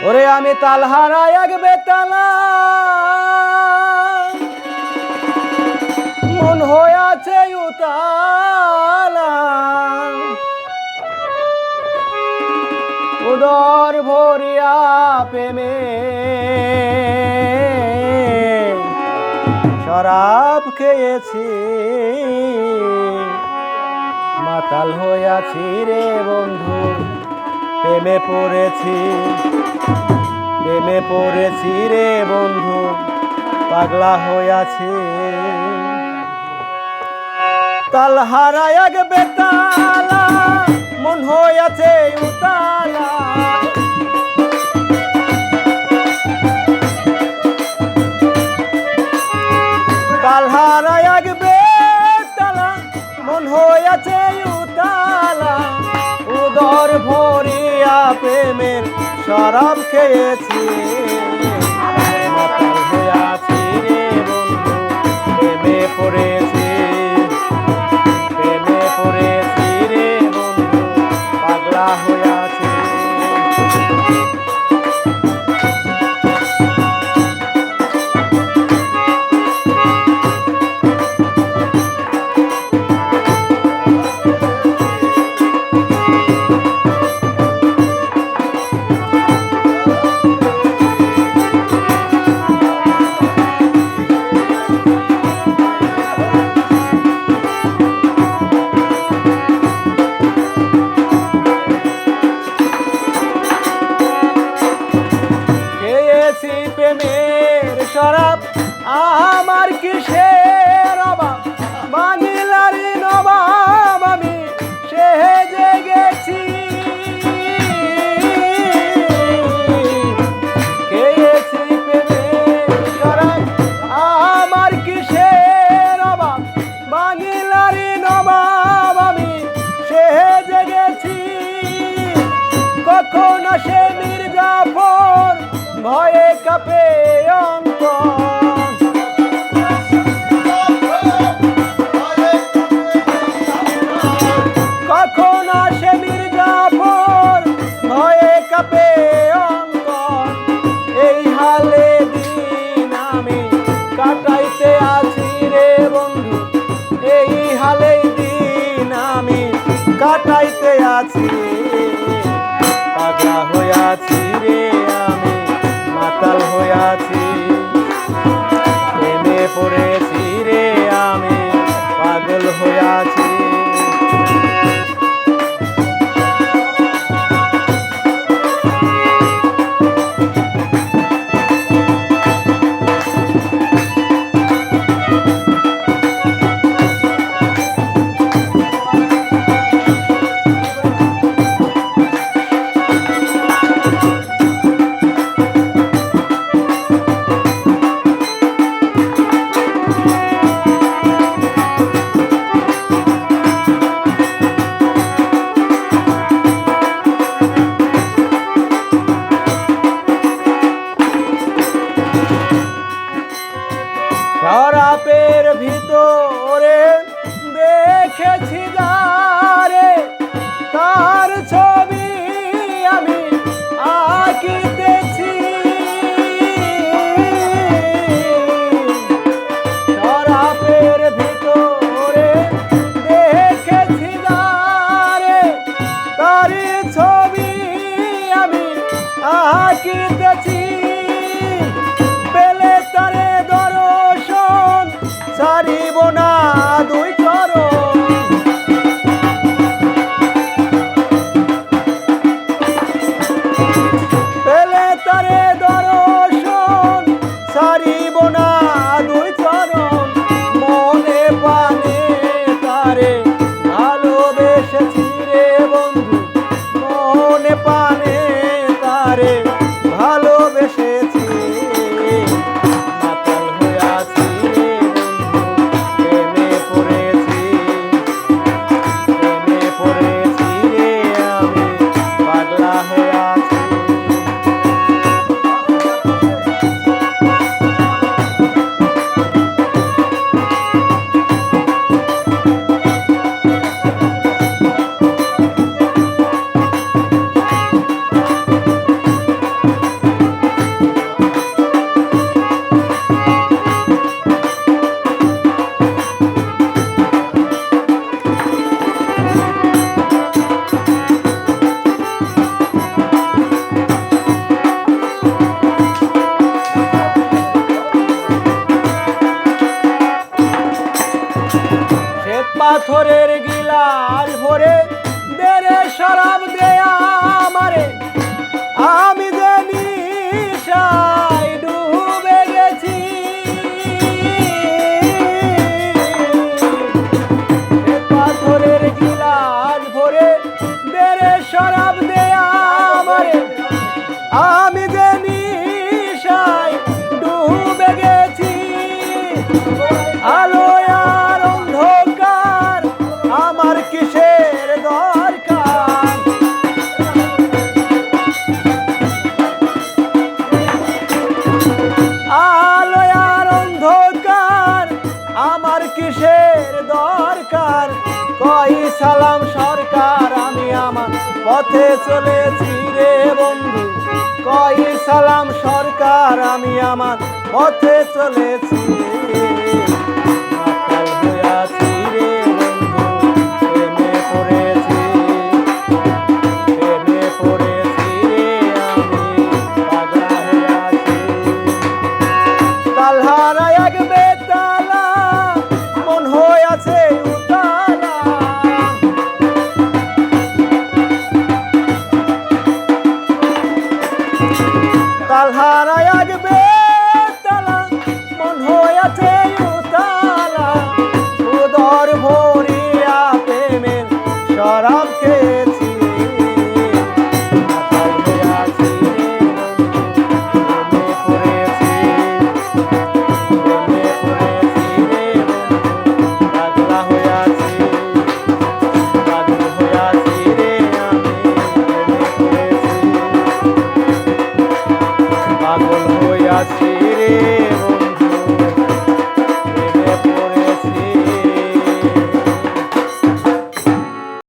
ওরে আমি তাল হারাই এক বেতালা, মন হইয়াছে উতালা, উদর ভরিয়া প্রেমে শরাব খেয়েছি, মাতাল হইয়াছি রে বন্ধু, প্রেমে পড়েছি, প্রেমে পড়েছি রে বন্ধু, পাগলা হইয়াছি। তাল হারাই এক বেতালা, মন হইয়াছে উতালা, তাল হারাই এক বেতালা, মন হইয়াছে উতালা, উদর ভরিয়া প্রেমের শরাব খেয়েছি, মাতাল হইয়াছি রে বন্ধু, প্রেমে পড়েছি, প্রেমে পড়েছি রে বন্ধু, পাগলা হইয়াছি। প্রেমের শরাব আমার কিসের অভাব, বাঙিলারি নবাব আমি সেজে গেছি, খেয়েছি প্রেমের শরাব আমার কিসের অভাব, বাঙিলারি নবাব আমি সেজে গেছি, কখন আসে মির্জাফর ভয়ে কাঁপে অন্তর, কখন আসে মির্জাফর ভয়ে কাঁপে অন্তর, এই হালে দিন আমি কাটাইতে আছি রে বন্ধু, এই হালে দিন আমি কাটাইতে আছি, পাগলা হইয়াছি রে আমি, মাতাল হইয়াছি, প্রেমে পড়েছি রে আমি, পাগল হইয়াছি। শরাবের ভিতরে দেখেছি যারে, তার ছবি আমি আঁকিতেছি, শরাবের ভিতরে দেখেছি যারে, তার ছবি আমি আঁকিতেছি, পেলে তারে দর্শন ছাড়িব না দুই চরণ, পেলে তারে দর্শন ছাড়িব না দুই চরণ, মনে প্রাণে তারে ভালোবেসেছি রে বন্ধু, মনে প্রাণে তারে পথে চলেছি রে বন্ধু, কই সালাম সরকার, আমি আমার পথে চলেছি। মাতাল হইয়াছি রে বন্ধু, প্রেমে পড়েছি, প্রেমে পড়েছি রে আমি, পাগলা হইয়াছি। তালহারা এক বেতালা, মন হইয়াছে উতালা। তালহারা